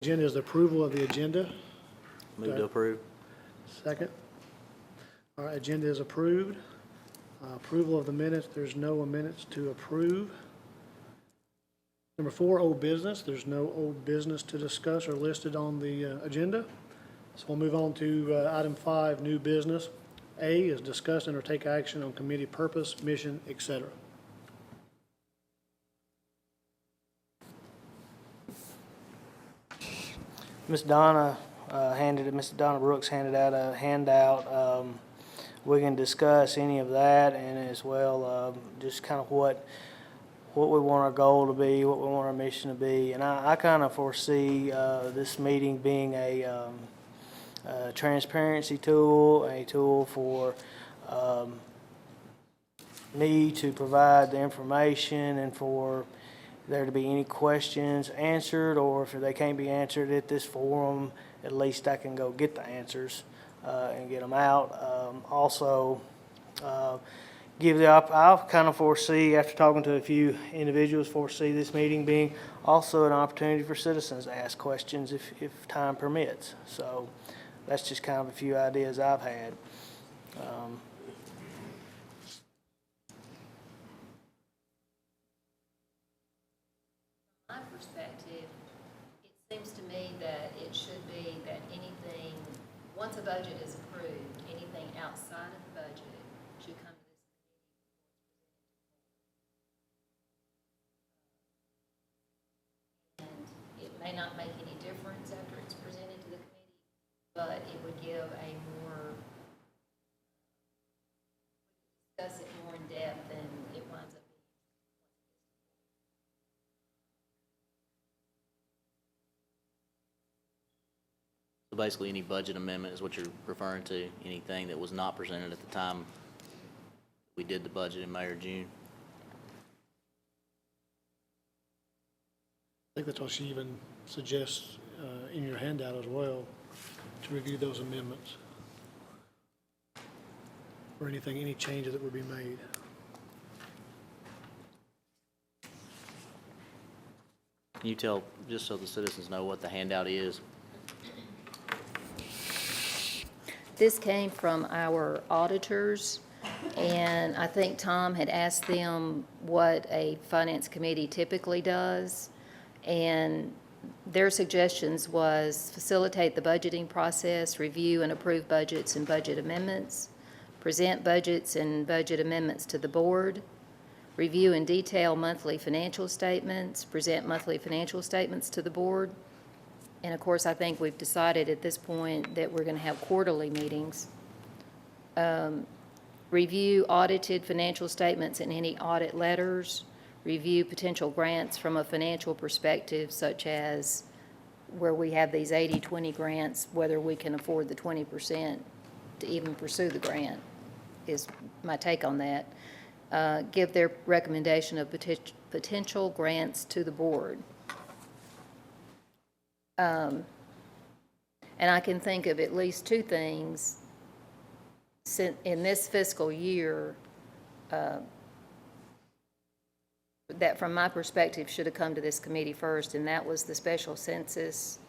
Agenda is the approval of the agenda. Move to approve. Second. All right, agenda is approved. Approval of the minutes, there's no minutes to approve. Number 4, old business. There's no old business to discuss or listed on the agenda. So we'll move on to item 5, new business. A is discuss and or take action on committee purpose, mission, etc. Mr. Donna Brooks handed out a handout. We can discuss any of that, and as well, just kind of what we want our goal to be, what we want our mission to be. And I kind of foresee this meeting being a transparency tool, a tool for me to provide the information and for there to be any questions answered, or if they can't be answered at this forum, at least I can go get the answers and get them out. Also, I'll kind of foresee, after talking to a few individuals, foresee this meeting being also an opportunity for citizens to ask questions if time permits. So that's just kind of a few ideas I've had. My perspective, it seems to me that it should be that anything, once a budget is approved, anything outside of the budget should come to this committee. And it may not make any difference after it's presented to the committee, but it would give a more, discuss it more in depth than it winds up. So basically, any budget amendment is what you're referring to, anything that was not presented at the time we did the budget in May or June? I think that's what she even suggests in your handout as well, to review those amendments. Or anything, any changes that would be made. Can you tell, just so the citizens know, what the handout is? This came from our auditors, and I think Tom had asked them what a finance committee typically does, and their suggestions was facilitate the budgeting process, review and approve budgets and budget amendments, present budgets and budget amendments to the board, review and detail monthly financial statements, present monthly financial statements to the board. And of course, I think we've decided at this point that we're going to have quarterly meetings. Review audited financial statements and any audit letters. Review potential grants from a financial perspective, such as where we have these 80-20 grants, whether we can afford the 20% to even pursue the grant, is my take on that. Give their recommendation of potential grants to the board. And I can think of at least 2 things in this fiscal year that from my perspective should have come to this committee first, and that was the special census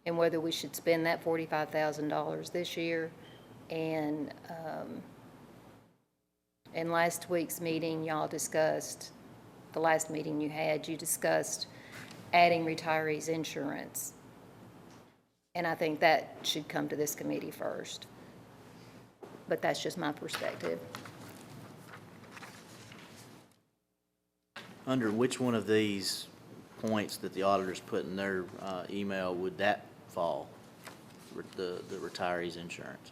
and whether we should spend that $45,000 this year. And in last week's meeting, y'all discussed, the last meeting you discussed adding retirees insurance. And I think that should come to this committee first. But that's just my perspective. Under which one of these points that the auditors put in their email would that fall, the retirees insurance?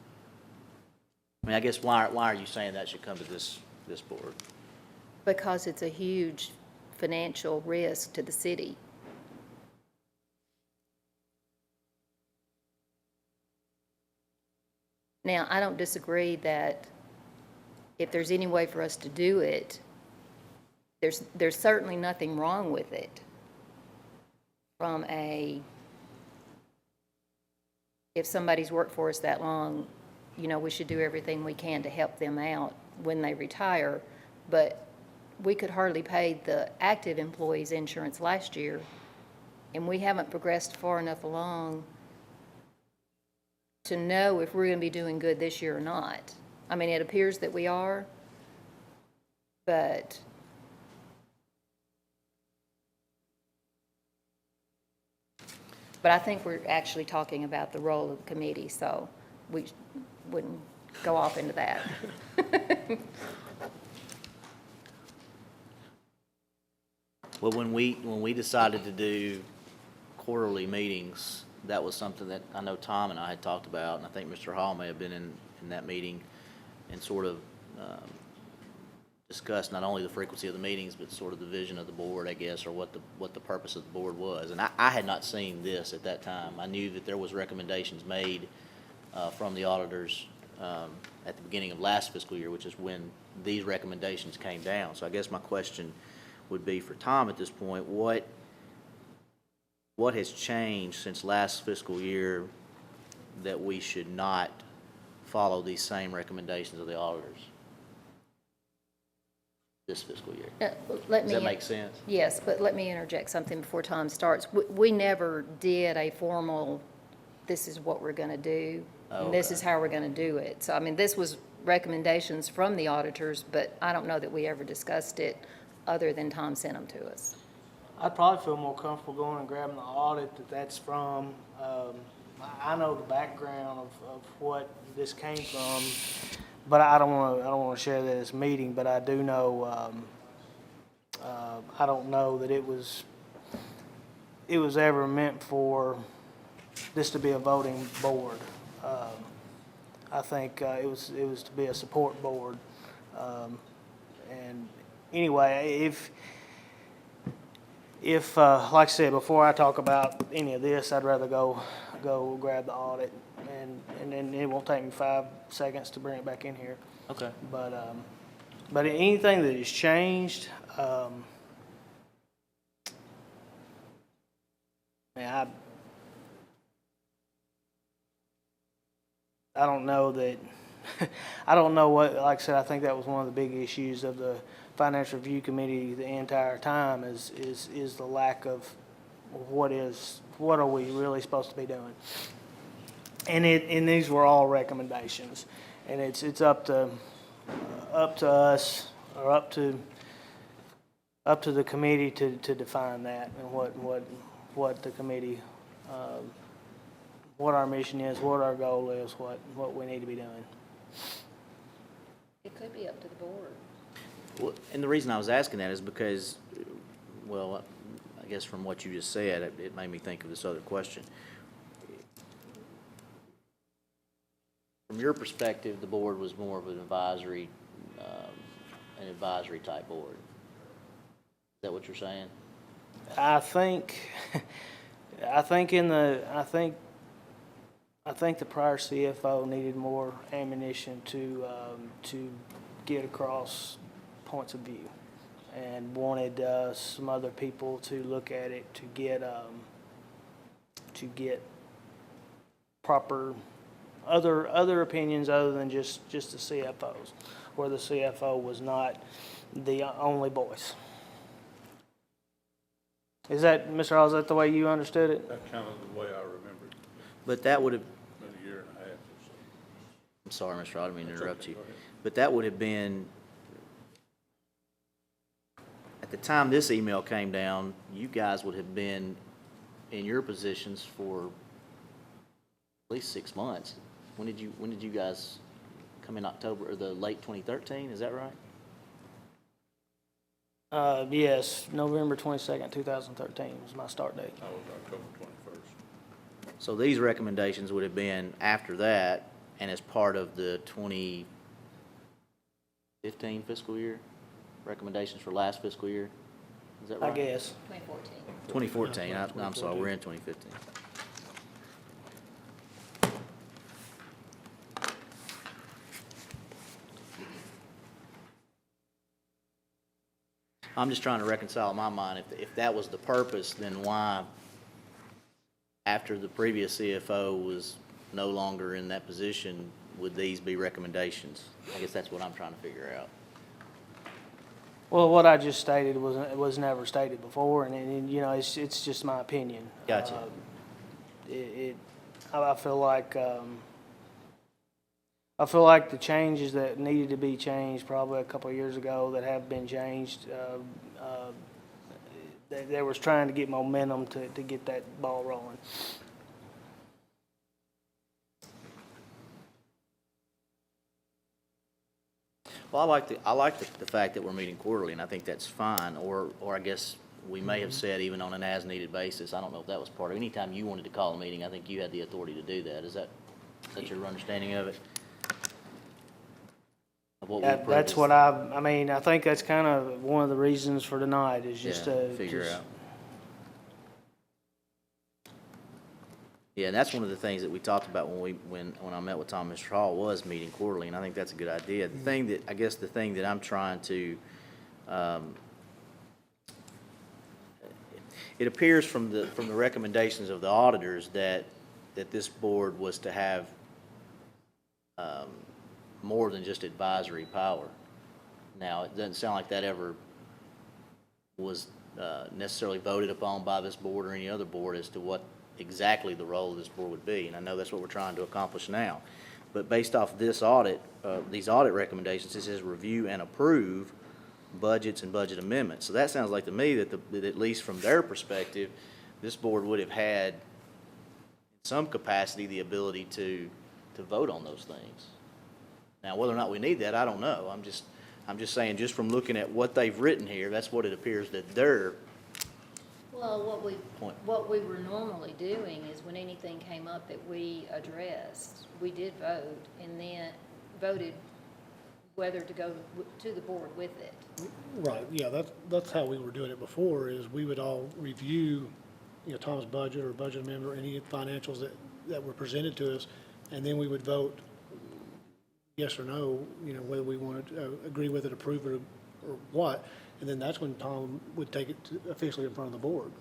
I mean, I guess why are you saying that should come to this board? Because it's a huge financial risk to the city. Now, I don't disagree that if there's any way for us to do it, there's certainly nothing wrong with it from if somebody's worked for us that long, you know, we should do everything we can to help them out when they retire. But we could hardly pay the active employees insurance last year, and we haven't progressed far enough along to know if we're going to be doing good this year or not. I mean, it appears that we are, but I think we're actually talking about the role of the committee, so we wouldn't go off into that. Well, when we decided to do quarterly meetings, that was something that I know Tom and I had talked about, and I think Mr. Hall may have been in that meeting and sort of discussed not only the frequency of the meetings, but sort of the vision of the board, I guess, or what the purpose of the board was. And I had not seen this at that time. I knew that there was recommendations made from the auditors at the beginning of last fiscal year, which is when these recommendations came down. So I guess my question would be for Tom at this point, what has changed since last fiscal year that we should not follow these same recommendations of the auditors this fiscal year? Does that make sense? Yes, but let me interject something before Tom starts. We never did a formal, this is what we're going to do, and this is how we're going to do it. So, I mean, this was recommendations from the auditors, but I don't know that we ever discussed it other than Tom sent them to us. I'd probably feel more comfortable going and grabbing the audit that's from. I know the background of what this came from, but I don't want to share that at this meeting. But I do know. I don't know that it was ever meant for this to be a voting board. I think it was to be a support board. And anyway, if like I said, before I talk about any of this, I'd rather go grab the audit, and then it won't take me 5 seconds to bring it back in here. Okay. But anything that has changed, man, I don't know that. I don't know what. Like I said, I think that was one of the big issues of the Financial Review Committee the entire time is the lack of what are we really supposed to be doing. And these were all recommendations, and it's up to us or up to the committee to define that and what the committee what our mission is, what our goal is, what we need to be doing. It could be up to the board. Well, and the reason I was asking that is because, well, I guess from what you just said, it made me think of this other question. From your perspective, the board was more of an advisory type board. Is that what you're saying? I think the prior CFO needed more ammunition to get across points of view, and wanted some other people to look at it to get proper other opinions other than just the CFO's, where the CFO was not the only voice. Is that, Mr. Hall, is that the way you understood it? That's kind of the way I remember it. But that would have, Been a year and a half or so. I'm sorry, Mr. Rod, I didn't mean to interrupt okay, you. go ahead. But that would have been, at the time this email came down, you guys would have been in your positions for at least 6 months. When did you guys come in October, or the late 2013, is that right? Yes, November 22nd, 2013 was my start date. I was October 21st. So these recommendations would have been after that and as part of the 2015 fiscal year, recommendations for last fiscal year, is that right? I guess. 2014. 2014, I'm sorry, we're in 2015. I'm just trying to reconcile in my mind, if that was the purpose, then why, after the previous CFO was no longer in that position, would these be recommendations? I guess that's what I'm trying to figure out. Well, what I just stated was never stated before, and you know, it's just my opinion. Gotcha. I feel like, I feel like the changes that needed to be changed probably a couple of years ago that have been changed, they was trying to get momentum to get that ball rolling. Well, I like the fact that we're meeting quarterly, and I think that's fine, or I guess we may have said even on an as-needed basis. I don't know if that was part of, anytime you wanted to call a meeting, I think you had the authority to do that. Is that your understanding of it? Of what we approved That's as- what I mean, I think that's kind of one of the reasons for tonight is just Yeah, to. figure just- out. Yeah, and that's one of the things that we talked about when I met with Tom, Mr. Hall, was meeting quarterly, and I think that's a good idea. The thing that, I guess the thing that I'm trying to, it appears from the recommendations of the auditors that this board was to have more than just advisory power. Now, it doesn't sound like that ever was necessarily voted upon by this board or any other board as to what exactly the role of this board would be, and I know that's what we're trying to accomplish now. But based off this audit, these audit recommendations, it says review and approve budgets and budget amendments. So that sounds like to me that at least from their perspective, this board would have had, in some capacity, the ability to vote on those things. Now, whether or not we need that, I don't know. I'm just saying, just from looking at what they've written here, that's what it appears that they're. Well, Point. what we were normally doing is when anything came up that we addressed, we did vote and then voted whether to go to the board with it. Right, yeah, that's how we were doing it before, is we would all review, Tom's budget or budget amendment or any financials that were presented to us, and then we would vote yes or no, whether we wanted to agree with it, approve it, or what. And then that's when Tom would take it officially in front of the board.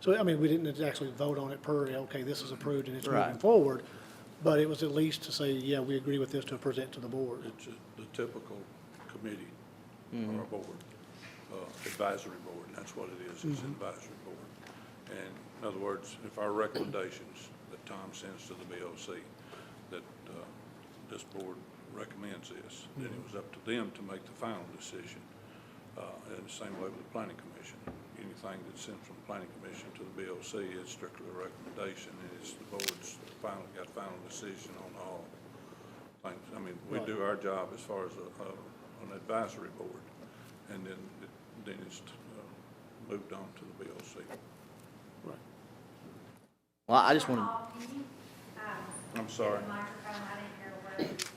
So, I mean, we didn't actually vote on it per, okay, this is approved and it's moving Right. forward, but it was at least to say, yeah, we agree with this to present to the board. It's the typical committee or a board, advisory board, and that's what it is, it's an advisory board. And in other words, if our recommendations that Tom sends to the BOC, that this board recommends this, then it was up to them to make the final decision. And the same way with the planning commission. Anything that's sent from the planning commission to the BOC is strictly a recommendation, and it's the board's got final decision on all things. I mean, we Right. do our job as far as an advisory board, and then it's moved on to the BOC. Right. Well, I just want to. Paul, can you, I'm sorry. get the microphone? I didn't hear a word you said.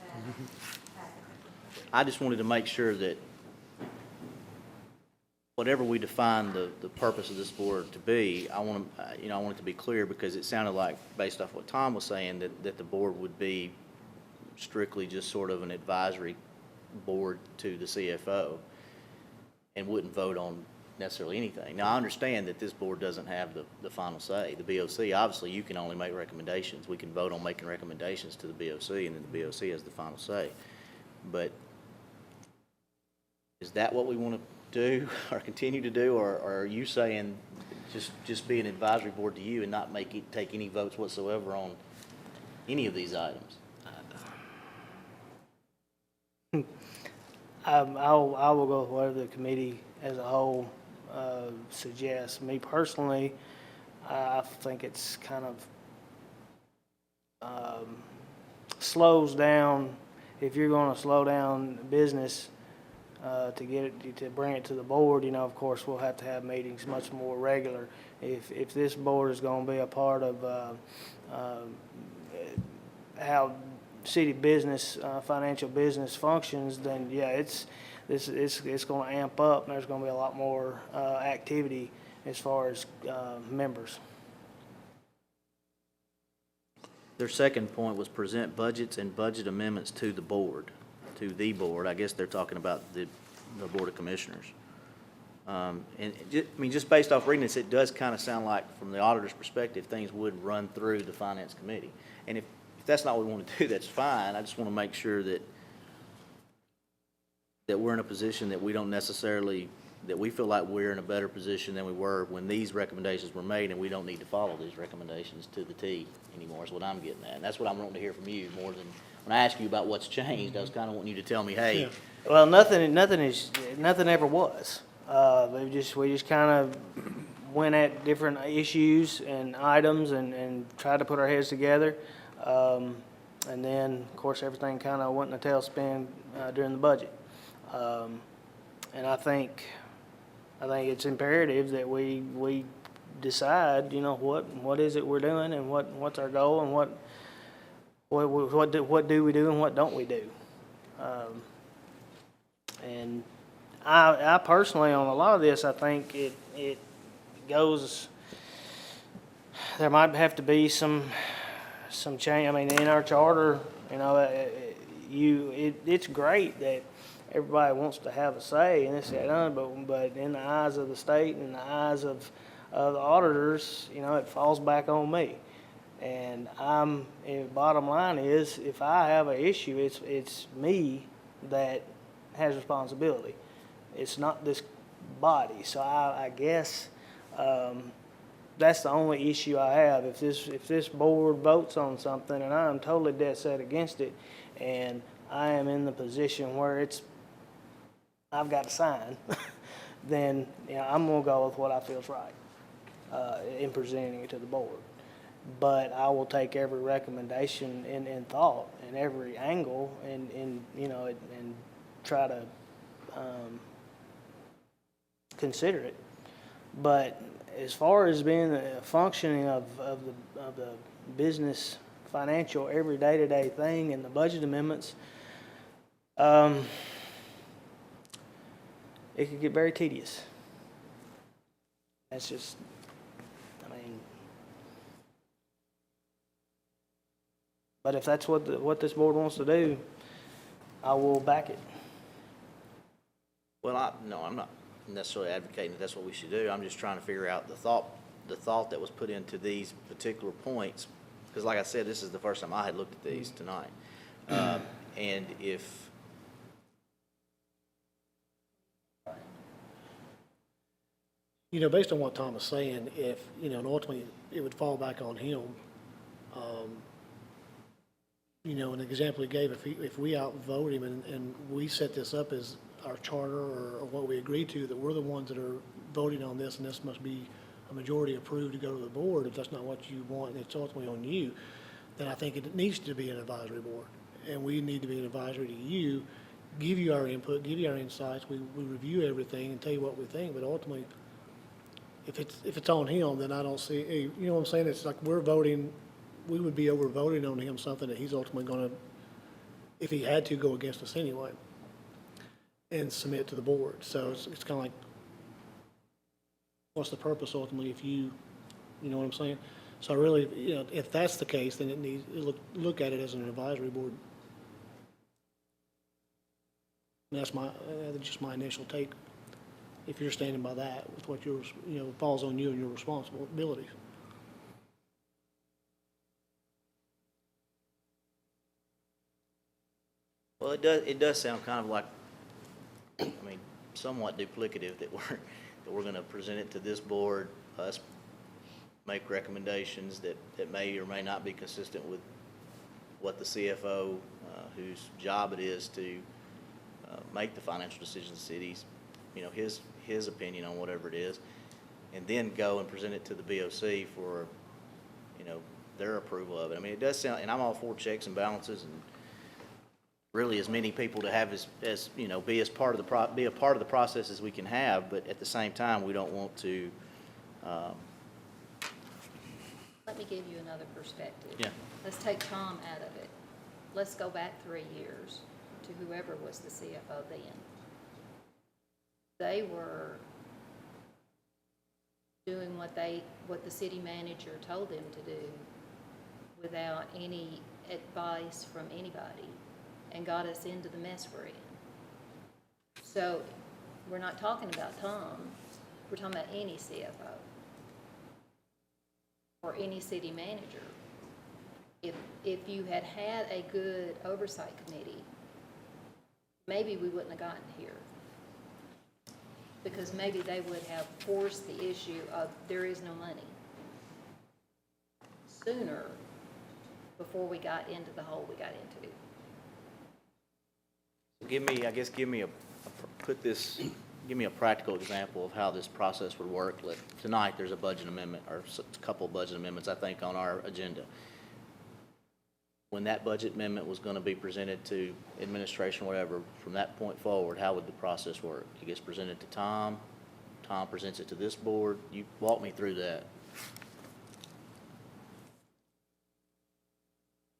I just wanted to make sure that whatever we define the purpose of this board to be, I want it to be clear, because it sounded like, based off what Tom was saying, that the board would be strictly just sort of an advisory board to the CFO and wouldn't vote on necessarily anything. Now, I understand that this board doesn't have the final say. The BOC, obviously, you can only make recommendations. We can vote on making recommendations to the BOC, and then the BOC has the final say. But is that what we want to do or continue to do, or are you saying just be an advisory board to you and not take any votes whatsoever on any of these items? I will go with whatever the committee as a whole suggests. Me personally, I think it's kind of slows down. If you're going to slow down business to bring it to the board, of course, we'll have to have meetings much more regular. If this board is going to be a part of how city business, financial business functions, then yeah, it's going to amp up, and there's going to be a lot more activity as far as members. Their second point was present budgets and budget amendments to the board. I guess they're talking about the Board of Commissioners. Just based off reading this, it does kind of sound like, from the auditor's perspective, things would run through the Finance Committee. And if that's not what we want to do, that's fine. I just want to make sure that that we're in a position that we don't necessarily, that we feel like we're in a better position than we were when these recommendations were made, and we don't need to follow these recommendations to the T anymore, is what I'm getting at. And that's what I'm wanting to hear from you more than, when I ask you about what's changed, I was kind of wanting you to tell me, hey, Yeah. Well, nothing ever was. We just kind of went at different issues and items and tried to put our heads together. And then, of course, everything kind of went in a tailspin during the budget. And I think it's imperative that we decide, what is it we're doing and what's our goal and what do we do and what don't we do. And I personally, on a lot of this, I think it goes, there might have to be some change. I mean, in our charter, it's great that everybody wants to have a say in this, that, and other, but in the eyes of the state and in the eyes of the auditors, it falls back on me. And bottom line is, if I have an issue, it's me that has responsibility. It's not this body. So I guess that's the only issue I have. If this board votes on something and I'm totally dead set against it, and I am in the position where I've got to sign, then I'm gonna go with what I feel is right in presenting it to the board. But I will take every recommendation in thought and every angle and try to consider it. But as far as being a functioning of the business, financial, every day-to-day thing and the budget amendments, it could get very tedious. That's just, but if that's what this board wants to do, I will back it. well, I'm not necessarily advocating that that's what we should do. I'm just trying to figure out the thought that was put into these particular points. Because like I said, this is the first time I had looked at these tonight. And if, Based on what Tom is saying, if, and ultimately it would fall back on him. An example he gave, if we outvote him and we set this up as our charter or what we agreed to, that we're the ones that are voting on this and this must be a majority approved to go to the board, if that's not what you want and it's ultimately on you, then I think it needs to be an advisory board. And we need to be an advisory to you, give you our input, give you our insights, we review everything and tell you what we think, but ultimately, if it's on him, then I don't see, you know what I'm saying? It's like we're voting, we would be over voting on him something that he's ultimately gonna, if he had to, go against us anyway and submit to the board. So it's kind of like, what's the purpose ultimately if you know what I'm saying? So really, if that's the case, then it needs, look at it as an advisory board. And that's just my initial take. If you're standing by that with what yours, falls on you and your responsibilities. well, it does sound kind of like, somewhat duplicative that we're going to present it to this board, us make recommendations that may or may not be consistent with what the CFO, whose job it is to make the financial decisions of cities, his opinion on whatever it is, and then go and present it to the BOC for, their approval of it. It does sound, and I'm all for checks and balances and really as many people to have as be a part of the process as we can have, but at the same time, we don't want to. Let me give you another perspective. Yeah. Let's take Tom out of it. Let's go back 3 years to whoever was the CFO then. They were doing what the city manager told them to do without any advice from anybody and got us into the mess we're in. So we're not talking about Tom, we're talking about any CFO or any city manager. If you had a good oversight committee, maybe we wouldn't have gotten here. Because maybe they would have forced the issue of there is no money sooner before we got into the hole we got into. Give me a practical example of how this process would work. Tonight, there's a budget amendment, or a couple of budget amendments, I think, on our agenda. When that budget amendment was gonna be presented to administration, whatever, from that point forward, how would the process work? It gets presented to Tom, Tom presents it to this board. You walk me through that.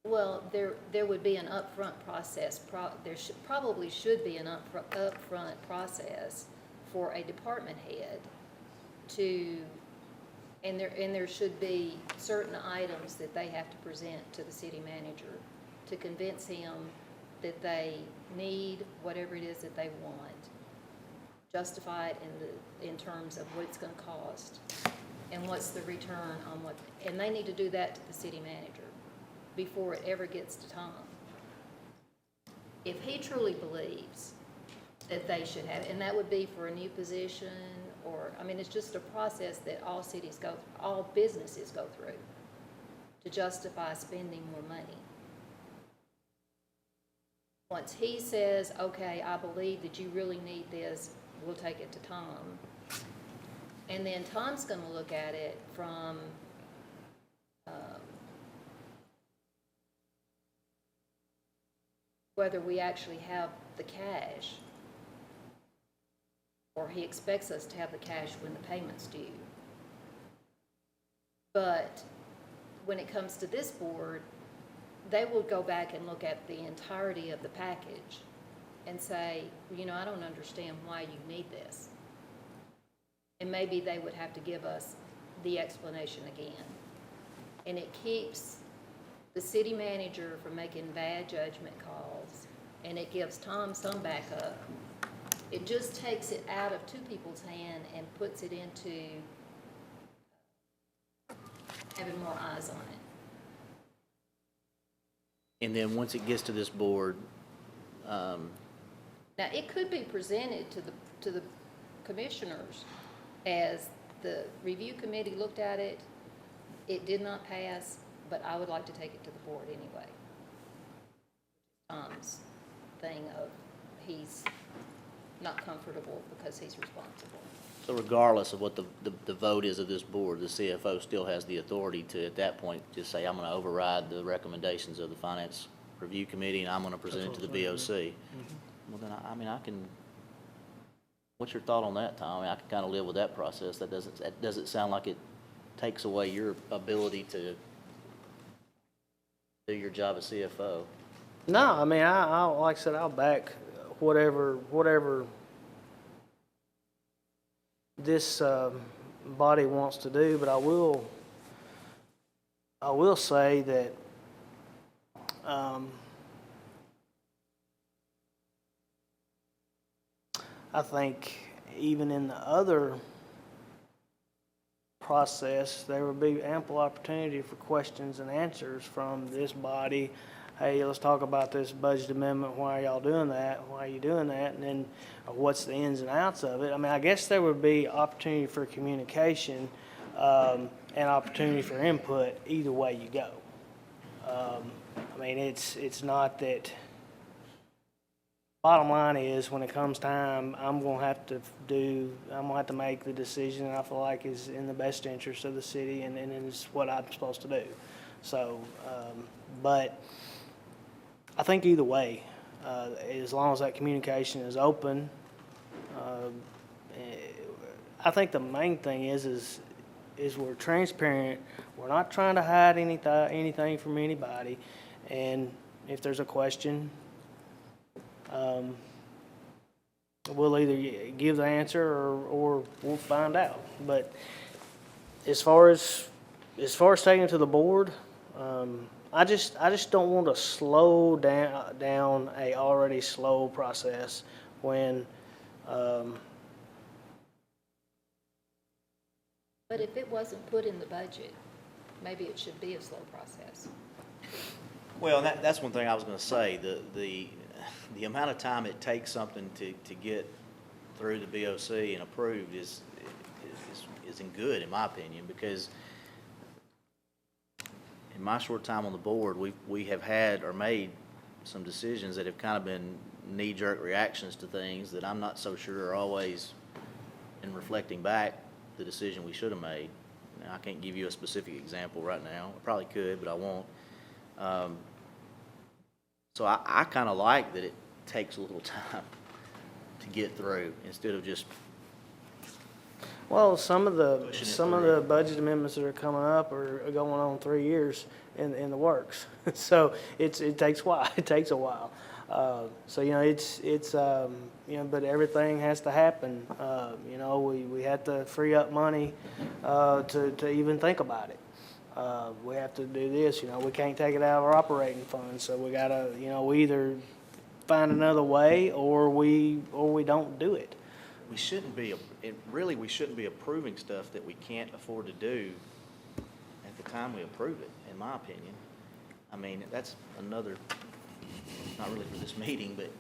Well, there would be an upfront process, probably should be an upfront process for a department head to, and there should be certain items that they have to present to the city manager to convince him that they need whatever it is that they want. Justify it in terms of what it's gonna cost and what's the return on what, and they need to do that to the city manager before it ever gets to Tom. If he truly believes that they should have, and that would be for a new position, or, I mean, it's just a process that all cities go, all businesses go through to justify spending more money. Once he says, okay, I believe that you really need this, we'll take it to Tom. And then Tom's gonna look at it from, whether we actually have the cash, or he expects us to have the cash when the payment's due. But when it comes to this board, they will go back and look at the entirety of the package and say, you know, I don't understand why you need this. And maybe they would have to give us the explanation again. And it keeps the city manager from making bad judgment calls, and it gives Tom some backup. It just takes it out of two people's hand and puts it into having more eyes on it. And then once it gets to this board, Now, it could be presented to the commissioners as the review committee looked at it, it did not pass, but I would like to take it to the board anyway. Tom's thing of he's not comfortable because he's responsible. so regardless of what the vote is of this board, the CFO still has the authority to, at that point, just say, I'm gonna override the recommendations of the Finance Review Committee, and I'm gonna present it to the BOC. Well, then, I mean, I can, what's your thought on that, Tom? I mean, I can kinda live with that process. That doesn't sound like it takes away your ability to do your job as CFO. No, I mean, I like I said, I'll back whatever this body wants to do, but I will say that I think even in the other process, there would be ample opportunity for questions and answers from this body. Hey, let's talk about this budget amendment. Why are y'all doing that? Why are you doing that? And then what's the ins and outs of it? I mean, I guess there would be opportunity for communication and opportunity for input either way you go. I mean, it's not that. Bottom line is, when it comes time, I'm gonna have to make the decision I feel like is in the best interest of the city, and is what I'm supposed to do. So, but I think either way, as long as that communication is open, I think the main thing is we're transparent. We're not trying to hide anything from anybody, and if there's a question, we'll either give the answer or we'll find out. But as far as taking it to the board, I just don't want to slow down a already slow process when. But if it wasn't put in the budget, maybe it should be a slow process. Well, that's one thing I was gonna say. the amount of time it takes something to get through the BOC and approved isn't good, in my opinion, because in my short time on the board, we have had or made some decisions that have kind of been knee-jerk reactions to things that I'm not so sure are always, in reflecting back, the decision we should have made. Now, I can't give you a specific example right now. I probably could, but I won't. So I kind of like that it takes a little time to get through instead of just, Well, some of the, Pushing it some of through. the budget amendments that are coming up are going on 3 years in the works. So it takes a while, it takes a while. So, you know, it's, you know, but everything has to happen. You know, we have to free up money, to even think about it. We have to do this, you know, we can't take it out of our operating funds, so we gotta, you know, we either find another way or we don't do it. we shouldn't be, we shouldn't be approving stuff that we can't afford to do at the time we approve it, in my opinion. I mean, that's another, not really for this meeting, but,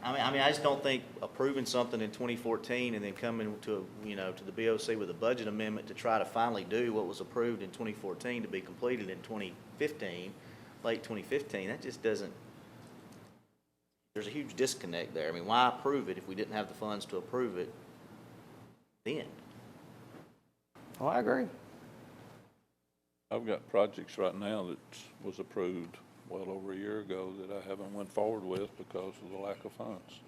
I mean, I just don't think approving something in 2014 and then coming to, you know, to the BOC with a budget amendment to try to finally do what was approved in 2014 to be completed in 2015, late 2015, that just doesn't, there's a huge disconnect there. I mean, why approve it if we didn't have the funds to approve it then? Oh, I agree. I've got projects right now that was approved well over a year ago that I haven't went forward with because of the lack of funds.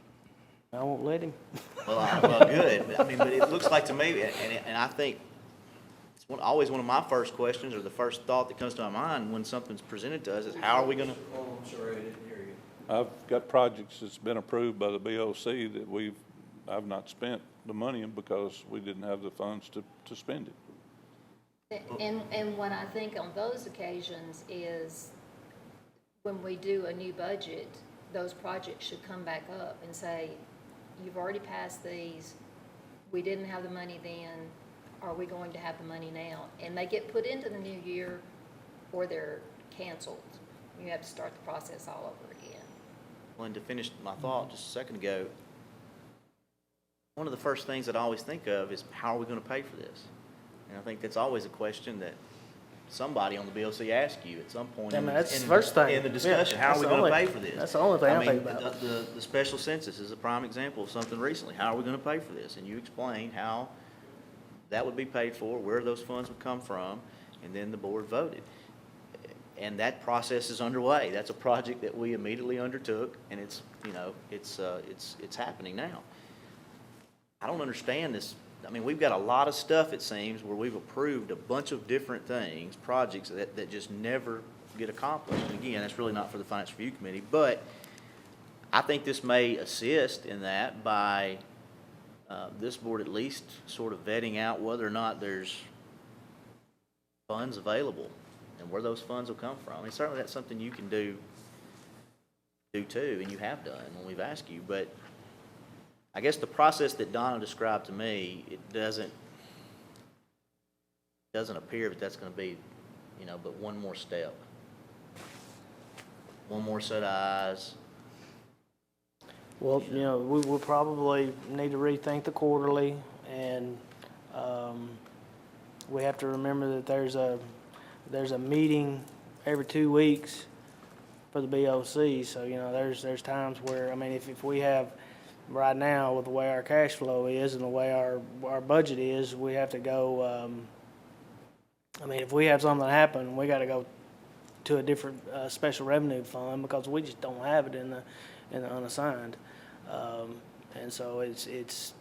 I won't let him. Well, good. But, I mean, but it looks like to me, and I think it's always one of my first questions or the first thought that comes to my mind when something's presented to us is how are we going to? I've got projects that's been approved by the BOC that I've not spent the money in because we didn't have the funds to spend it. And what I think on those occasions is when we do a new budget, those projects should come back up and say, you've already passed these, we didn't have the money then, are we going to have the money now? And they get put into the new year or they're canceled. You have to start the process all over again. Well, and to finish my thought just a second ago, one of the first things that I always think of is how are we going to pay for this? And I think that's always a question that somebody on the BOC asks you at some point I mean, that's in the first thing. in the discussion. Yeah, How are that's we the going to only- pay for this? that's the only thing I mean, think about. The special census is a prime example of something recently. How are we going to pay for this? And you explained how that would be paid for, where those funds would come from, and then the board voted. And that process is underway. That's a project that we immediately undertook, and it's, you know, it's happening now. I don't understand this. I mean, we've got a lot of stuff, it seems, where we've approved a bunch of different things, projects that just never get accomplished. And again, that's really not for the Finance Review Committee, but I think this may assist in that by this board at least sort of vetting out whether or not there's funds available and where those funds will come from. I mean, certainly that's something you can do too, and you have done when we've asked you, but I guess the process that Donna described to me, it doesn't appear that that's going to be, you know, but one more step. One more set of eyes. Well, you know, we will probably need to rethink the quarterly, and we have to remember that there's a meeting every 2 weeks for the BOC. So, you know, there's times where, I mean, if we have, right now, with the way our cash flow is and the way our budget is, we have to go, I mean, if we have something happen, we got to go to a different special revenue fund because we just don't have it in the unassigned. And so it's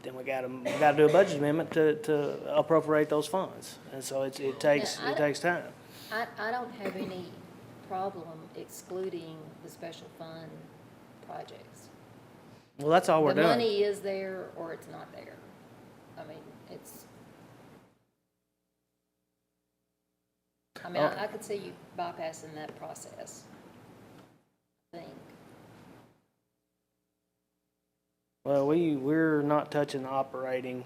then we got to do a budget amendment to appropriate those funds. And so it takes time. I don't have any problem excluding the special fund projects. Well, that's all we're The doing. money is there or it's not there. I mean, I could see you bypassing that process, I think. Well, we're not touching the operating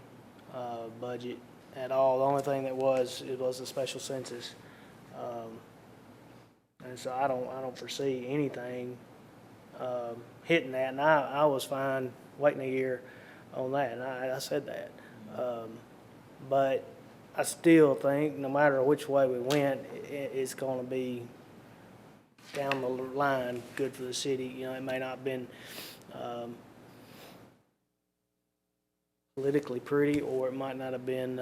budget at all. The only thing that was the special census, and so I don't foresee anything hitting that, and I was fine waiting a year on that, and I said that. But I still think, no matter which way we went, it's gonna be down the line good for the city. You know, it may not have been politically pretty, or it might not have been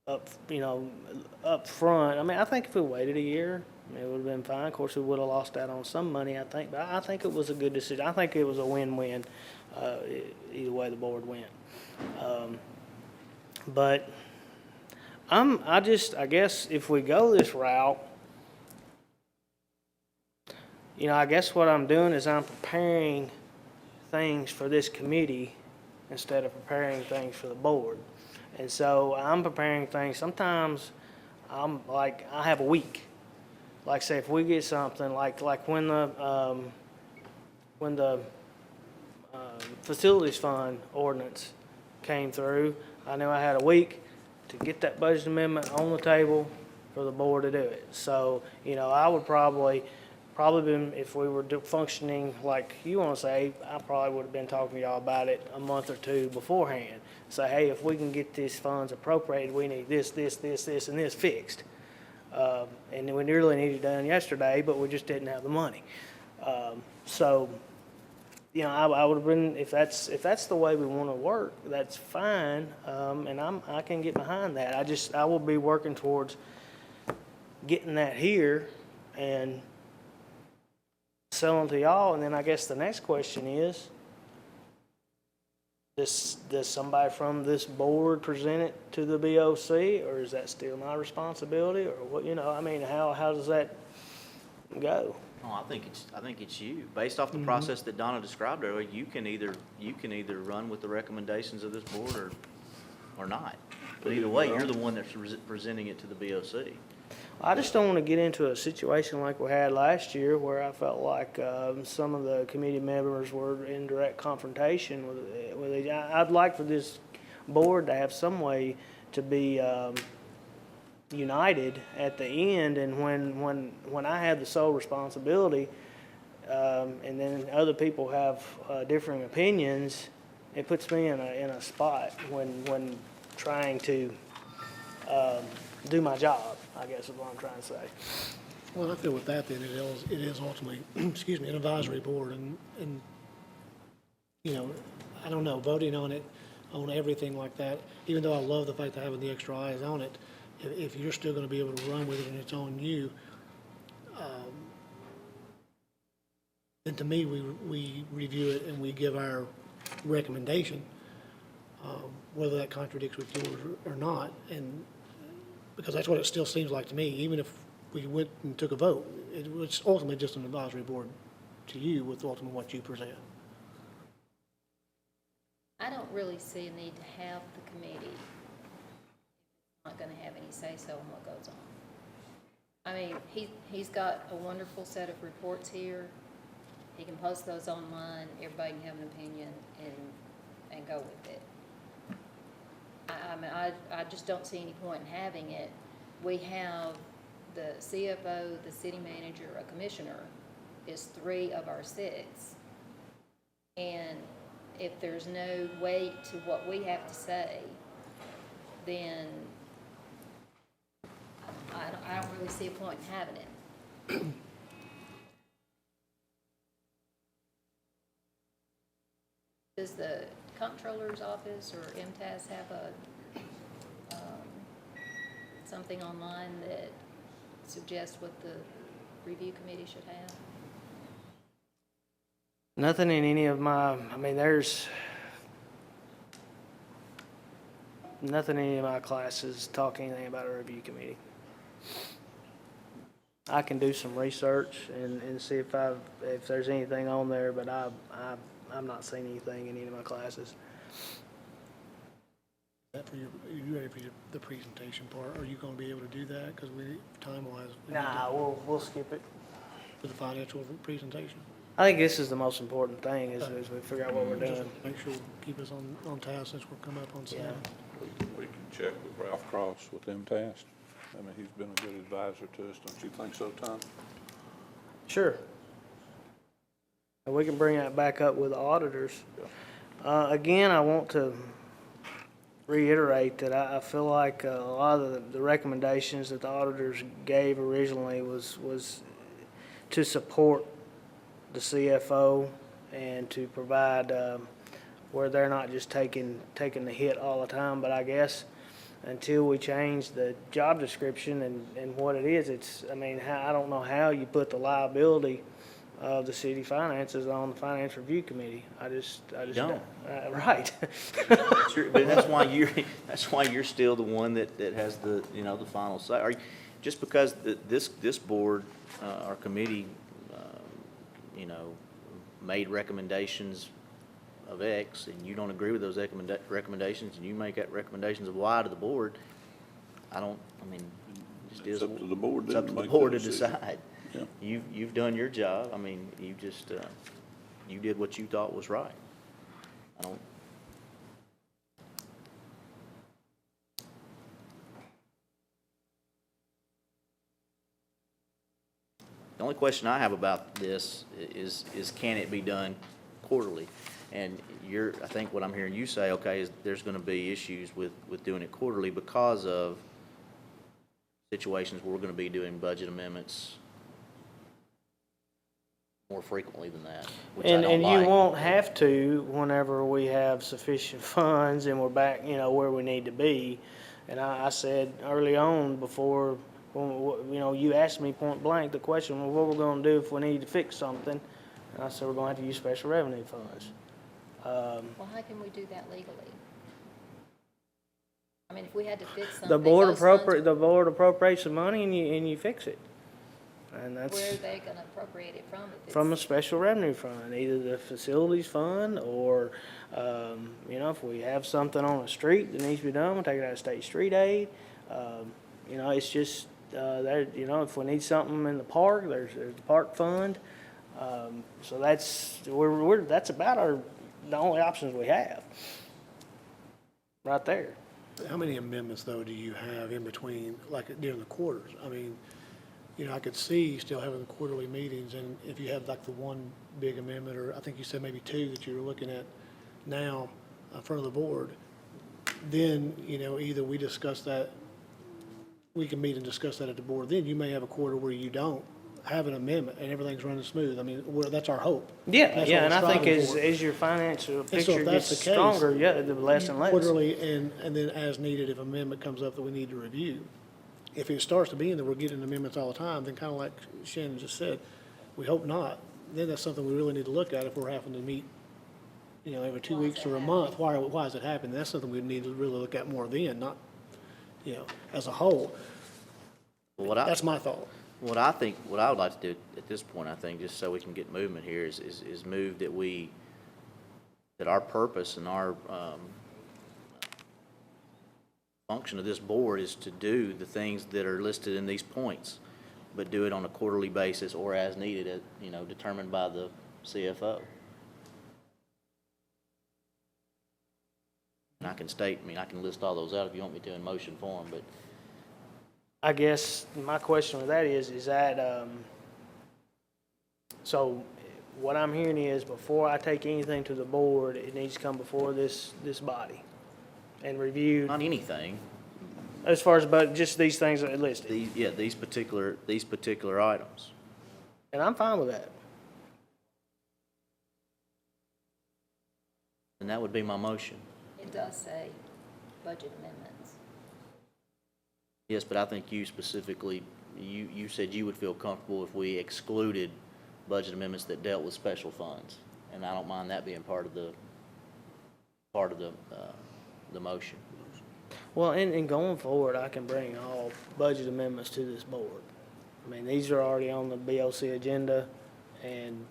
up front. I mean, I think if we waited a year, it would have been fine. Of course, we would have lost out on some money, I think, but I think it was a good decision. I think it was a win-win, either way the board went. But I guess if we go this route, you know, I guess what I'm doing is I'm preparing things for this committee instead of preparing things for the board. And so I'm preparing things, sometimes I'm like, I have a week. Like say if we get something, like when the facilities fund ordinance came through, I knew I had a week to get that budget amendment on the table for the board to do it. So, you know, I would probably been, if we were functioning like you want to say, I probably would have been talking to y'all about it a month or two beforehand. Say, hey, if we can get these funds appropriated, we need this, and this fixed. And we really needed it done yesterday, but we just didn't have the money. So, you know, I would have been, if that's the way we want to work, that's fine. And I can get behind that. I will be working towards getting that here and selling to y'all. And then I guess the next question is, does somebody from this board present it to the BOC, or is that still my responsibility, or what? You know, I mean, how does that go? Oh, I think it's you. Based off the process that Donna described earlier, you can either run with the recommendations of this board or not. But either way, you're the one that's presenting it to the BOC. I just don't want to get into a situation like we had last year where I felt like some of the committee members were in direct confrontation with each. I'd like for this board to have some way to be united at the end, and when I have the sole responsibility, and then other people have differing opinions, it puts me in a spot when trying to do my job, I guess is what I'm trying to say. Well, I feel with that, then it is ultimately, excuse me, an advisory board, and, you know, I don't know, voting on it, on everything like that, even though I love the fact of having the extra eyes on it, if you're still gonna be able to run with it and it's on you, then to me, we review it and we give our recommendation, whether that contradicts with yours or not, and because that's what it still seems like to me, even if we went and took a vote, it was ultimately just an advisory board to you with ultimately what you present. I don't really see a need to have the committee. Not going to have any say-so on what goes on. I mean, he's got a wonderful set of reports here. He can post those online. Everybody can have an opinion and go with it. I mean, I just don't see any point in having it. We have the CFO, the city manager, a commissioner is 3 of our 6. And if there's no weight to what we have to say, then I don't really see a point in having it. Does the comptroller's office or MTAS have a something online that suggests what the review committee should have? Nothing in any of my, I mean, there's nothing in any of my classes talk anything about a review committee. I can do some research and see if there's anything on there, but I'm not seeing anything in any of my classes. Are you ready for the presentation part? Are you gonna be able to do that? Because time-wise. Nah, we'll skip it. For the financial presentation. I think this is the most important thing is we figure out what we're Just doing. make sure, keep us on task since we're coming up on 7. Yeah. We can check with Ralph Cross with MTAS. I mean, he's been a good advisor to us. Don't you think so, Tom? Sure. And we can bring that back up with the auditors. Again, I want to reiterate that I feel like a lot of the recommendations that the auditors gave originally was to support the CFO and to provide, where they're not just taking the hit all the time. But I guess until we change the job description and what it is, I mean, I don't know how you put the liability of the city finances on the Finance Review Committee. I just don't. Right. But that's why you're still the one that has the, the final say. Just because this board, our committee, made recommendations of X, and you don't agree with those recommendations, and you make recommendations of Y to the board, it just is. It's up to the board It's then up to to the make board that to decision. decide. Yeah. You've done your job. I mean, you just, you did what you thought was right. I don't. The only question I have about this is can it be done quarterly? And I think what I'm hearing you say, okay, is there's gonna be issues with doing it quarterly because of situations where we're gonna be doing budget amendments more frequently than that, which I don't And like. you won't have to whenever we have sufficient funds and we're back, where we need to be. And I said early on before, you asked me point blank the question, well, what we're gonna do if we need to fix something? And I said, we're gonna have to use special revenue funds. Well, how can we do that legally? I mean, if we had to fix something, The board those funds, the board appropriates the money and you fix it. And where are that's they gonna appropriate it from if it's? from a special revenue fund, either the facilities fund or, if we have something on a street that needs to be done, we'll take it out of state street aid. It's just, if we need something in the park, there's the park fund. So that's, that's about the only options we have. Right there. How many amendments, though, do you have in between, like during the quarters? I mean, I could see still having the quarterly meetings, and if you had like the one big amendment, or I think you said maybe two that you were looking at now in front of the board, then, either we discuss that, we can meet and discuss that at the board. Then you may have a quarter where you don't have an amendment and everything's running smooth. I mean, that's our hope. Yeah, That's yeah, what and we're I think striving as, for. as your financial picture if that's gets the case, stronger, the less and less. Quarterly, and then as needed, if amendment comes up that we need to review. If it starts to be in that we're getting amendments all the time, then kind of like Shannon just said, we hope not. Then that's something we really need to look at if we're having to meet, every 2 weeks or a month. Why is it happening? That's something we need to really look at more then, not, as a whole. That's my thought. What I would like to do at this point, I think, just so we can get movement here, is move that our purpose and our function of this board is to do the things that are listed in these points, but do it on a quarterly basis or as needed, determined by the CFO. And I can list all those out if you want me to in motion form, but I guess my question with that is that, so what I'm hearing is before I take anything to the board, it needs to come before this body and reviewed, not anything. as far as, but just these things that are listed. These particular items. And I'm fine with that. And that would be my motion. It does say budget amendments. Yes, but I think you specifically, you said you would feel comfortable if we excluded budget amendments that dealt with special funds. And I don't mind that being part of the motion. Well, and going forward, I can bring all budget amendments to this board. I mean, these are already on the BOC agenda, and,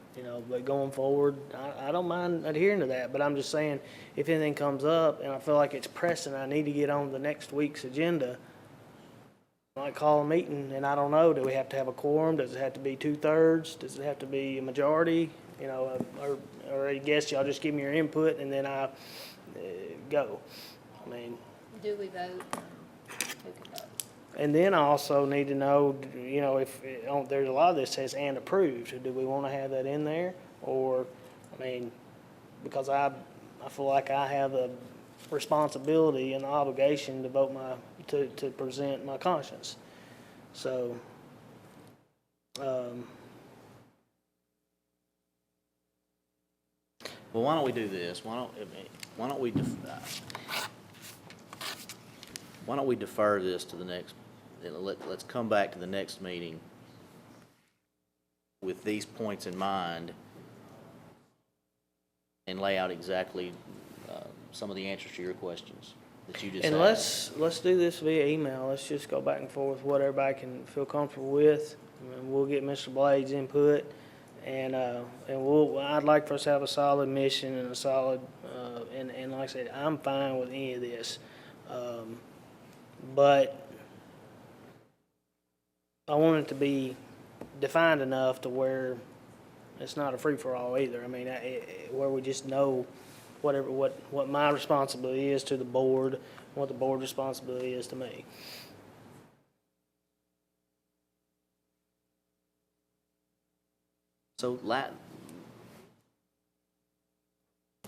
but going forward, I don't mind adhering to that, but I'm just saying, if anything comes up and I feel like it's pressing, I need to get on the next week's agenda, I might call a meeting, and I don't know, do we have to have a quorum? Does it have to be 2/3? Does it have to be a majority? Or I guess y'all just give me your input, and then I go. I mean, Do we vote? Who can vote? and then I also need to know, if there's a lot of this says and approved. Do we want to have that in there, or, I mean, because I feel like I have a responsibility and obligation to vote to present my conscience. So, Well, why don't we do this? Why don't we defer this to the next, and let's come back to the next meeting with these points in mind and lay out exactly some of the answers to your questions that you just and asked. let's do this via email. Let's just go back and forth, what everybody can feel comfortable with. And we'll get Mr. Blade's input, and I'd like for us to have a solid mission and a solid, and like I said, I'm fine with any of this. But I want it to be defined enough to where it's not a free-for-all either. I mean, where we just know what my responsibility is to the board, what the board's responsibility is to me. So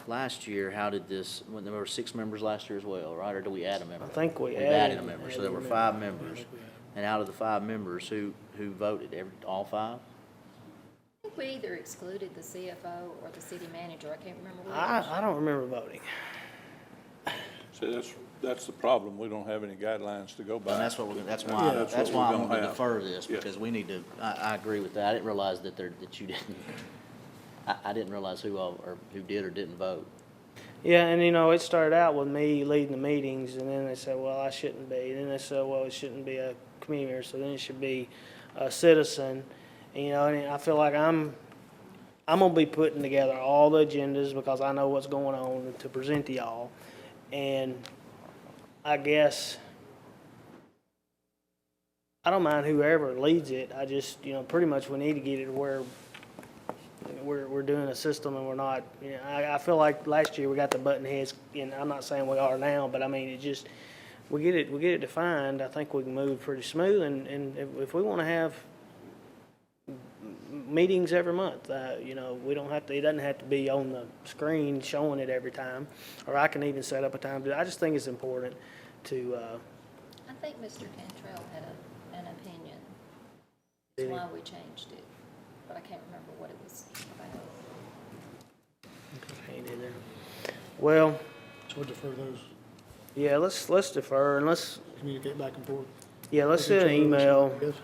last year, how did this, when there were 6 members last year as well, right? Or did we add a member? I think we We've added added a member, so there were 5 members. I think we have. And out of the 5 members, who voted? All 5? I think we either excluded the CFO or the city manager. I can't remember which. I don't remember voting. See, that's the problem. We don't have any guidelines to go by. And that's why That's I'm what we're going gonna to have. defer this, Yeah. because we need to, I agree with that. I didn't realize that you didn't, I didn't realize who did or didn't vote. Yeah, and it started out with me leading the meetings, and then they said, well, I shouldn't be. Then they said, well, it shouldn't be a community member, so then it should be a citizen. And I feel like I'm gonna be putting together all the agendas because I know what's going on to present to y'all. And I guess I don't mind whoever leads it. I just, pretty much we need to get it to where we're doing a system and we're not, I feel like last year we got the button heads, and I'm not saying we are now, but I mean, it just, we get it defined, I think we can move pretty smooth, and if we want to have meetings every month, we don't have to, it doesn't have to be on the screen showing it every time, or I can even set up a time. I just think it's important to, I think Mr. Cantrell had an opinion. Did That's he? why we changed it, but I can't remember what it was about. ain't either. Well, So we'll defer those, yeah, let's defer, and let's communicate back and forth. Yeah, let's with each send an other, email. yes.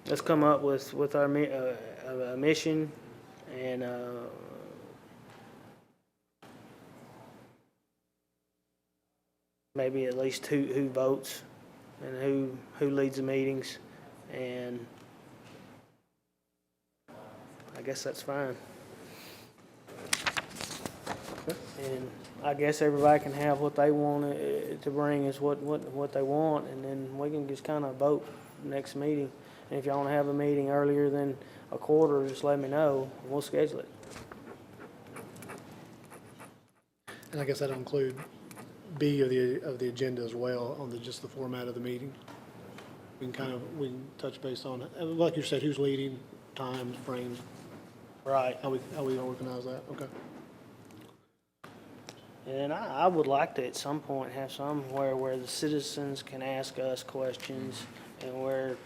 Let's come up with our a mission, and maybe at least who votes and who leads the meetings, and I guess that's fine. And I guess everybody can have what they want to bring is what they want, and then we can just kind of vote next meeting. And if y'all want to have a meeting earlier than a quarter, just let me know, and we'll schedule it. And I guess that'll include B of the agenda as well, on just the format of the meeting. We can touch base on it. And like you said, who's leading, times, frames, Right. how we gonna organize that? Okay. And I would like to at some point have somewhere where the citizens can ask us questions, and where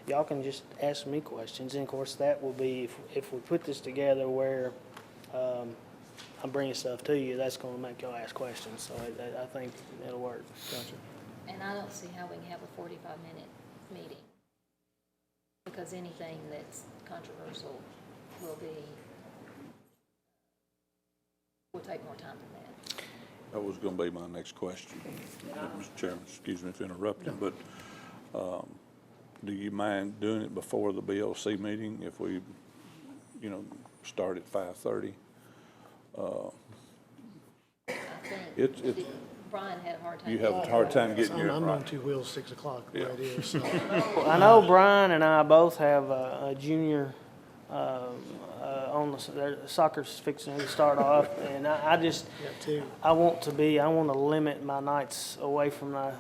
y'all can just ask me questions. And of course, that will be, if we put this together where I'm bringing stuff to you, that's going to make y'all ask questions. So I think it'll work. Gotcha. And I don't see how we can have a 45-minute meeting, because anything that's controversial will take more time than that. That was going to be my next question. Mr. Chairman, excuse me for interrupting, but do you mind doing it before the BLC meeting if we, start at 5:30? I It- think Brian had a hard time. You have a hard time getting your, I'm on right. 2 wheels, 6 o'clock, the way Yeah. it is, so. I know Brian and I both have a junior on their soccer's fixing to start off, and I just, Got 2. I want to limit my nights away from out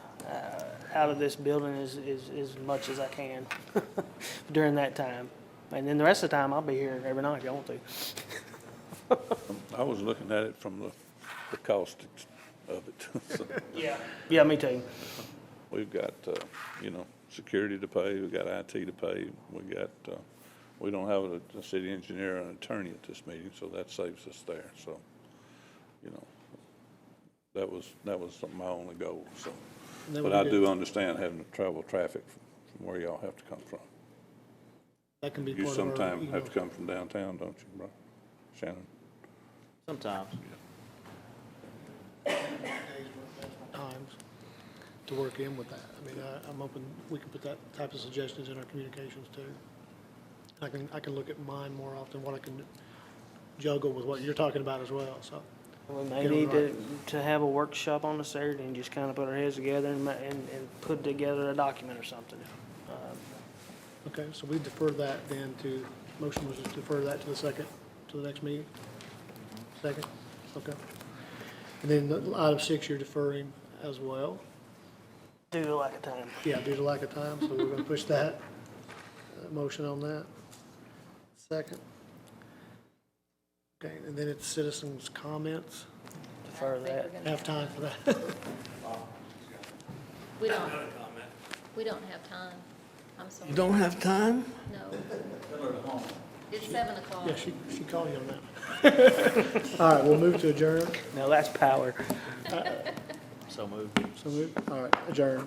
of this building as much as I can during that time. And then the rest of the time, I'll be here every night if you want to. I was looking at it from the cost of it. So Yeah. Yeah, me too. we've got, security to pay, we've got IT to pay, we don't have a city engineer and attorney at this meeting, so that saves us there, so, that was my only goal, so. And that But would I be do good. understand having to travel traffic from where y'all have to come from. That can be You part of our. sometime email. have to come from downtown, don't you, bro? Shannon? Sometimes. Times to work in with that. I mean, I'm open, we can put that type of suggestions in our communications too. I can look at mine more often, what I can juggle with what you're talking about as well, so. We may Get 'em need right. to have a workshop on the Saturday and just kind of put our heads together and put together a document or something. Okay, so we defer that then to, motion was to defer that to the next meeting? Second? Okay. And then item 6, you're deferring as well? Due to lack of time. Yeah, due to lack of time, so we're gonna push that. Motion on that. Second. Okay, and then it's citizens' comments. Defer I think that. we're gonna Have time for that. We don't have time. I'm sorry. You don't have time? No. It's 7 o'clock. Yeah, she called you on that. All right, we'll move to adjourn. No, that's power. So moved. So move, all right, adjourn.